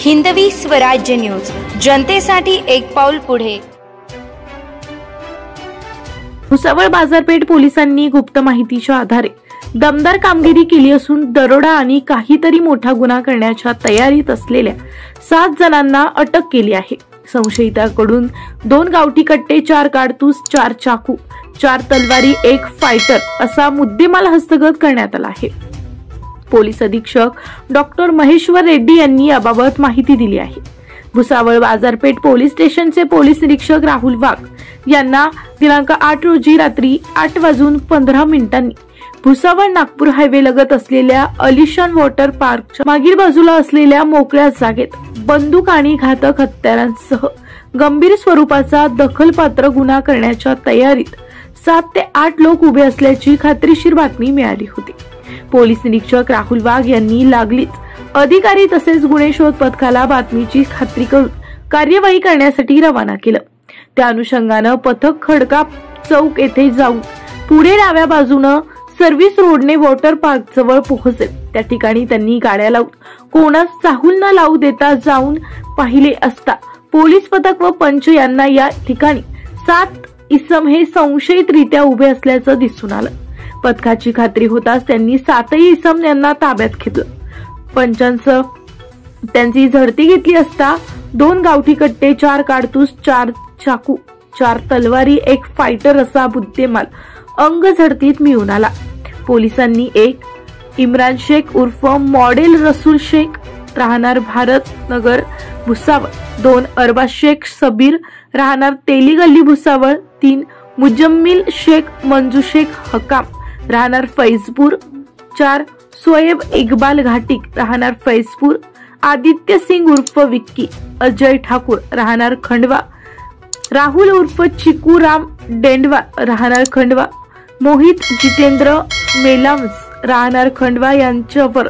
Hindavi Swarajya news, जनतेसाठी एक पाऊल पुढे। भुसावळ बाजारपेठ पोलिसांनी गुप्त माहितीच्या आधारे दमदार कामगिरी केली असून दरोडा आणि काहीतरी मोठा गुन्हा करण्याच्या तयारीत असलेल्या 7 जणांना अटक केली आहे। संशयितांकडून 2 गावठी कट्टे, 4 कारतूस, 4 चाकू, 4 तलवारी, 1 फायटर असा मुद्देमाल हस्तगत करण्यात आला आहे। पोलीस अधीक्षक डॉक्टर महेश्वर रेड्डी यांनी याबाबत माहिती दिली आहे। भुसावळ बाजारपेठ पोलीस स्टेशनचे पोलीस निरीक्षक राहुल वाघ यांना दिनांक 8 रोजी रात्री 8:15 भुसावळ नागपूर हायवे लगत असलेल्या अलिशान वॉटर पार्कच्या मागील बाजूला असलेल्या मोकळ्या जागेत बंदूक आणि घातक हत्यारांसह गंभीर स्वरूपाचा दखलपात्र गुन्हा करण्याच्या तयारीत 7 ते 8 लोक उभे असल्याची खात्रीशीर बातमी मिळाली होती। पोलीस निरीक्षक राहुल वाघ यांनी लागलीच अधिकारी तसेच गुन्हे शोध पथकाला बातमीची खात्री करून कार्यवाही करण्यासाठी रवाना केलं। त्या अनुषंगाने पथक खडका चौक येथे जाऊन पुढे डाव्या बाजूने सर्व्हिस रोडने वॉटर पार्क जवळ पोहोचले। त्या ठिकाणी त्यांनी गाड्या लावून कोणास चाहूल न लावू देता जाऊन पाहिले असता पोलीस पथक व पंच यांना या ठिकाणी 7 इसम हे संशयितरित्या उभे असल्याचं दिसून आलं। पथकाची खात्री होताच त्यांनी 7 इसम यांना ताब्यात घेतलं। पंचांचं त्यांची झडती घेतली असता 2 गावठी कट्टे, 4 कारतूस, 4 चाकू, 4 तलवारी, 1 फायटर असा मुद्देमाल अंग झडतीत मिळून आला। पोलिसांनी 1 इम्रान शेख उर्फ मॉडेल रसूल शेख राहणार भारत नगर भुसावळ, 2 अरबाज शेख सबीर राहणार तेली गल्ली भुसावळ, 3 मुजम्मिल शेख मंजू शेख हकाम राहणार फैजपूर, 4 सोएब इकबाल घाटिक राहणार फैजपूर, आदित्य सिंग उर्फ विक्की, अजय ठाकूर राहणार खंडवा, राहुल उर्फ चिकू राम डेंडवा राहणार खंडवा, मोहित जितेंद्र मेलामस राहणार खंडवा यांच्यावर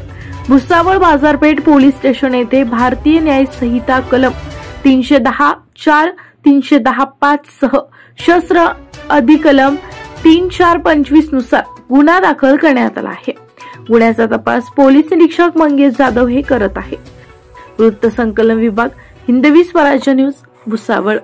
भुसावळ बाजारपेठ पोलीस स्टेशन येथे भारतीय न्याय संहिता कलम 310(4), 310(5) सह शस्त्र अधिकलम 3425 नुसार गुन्हा दाखल करण्यात आला आहे। गुन्ह्याचा तपास पोलीस निरीक्षक मंगेश जाधव हे करत आहे। वृत्त संकलन विभाग, हिंदवी स्वराज्य न्यूज, भुसावळ।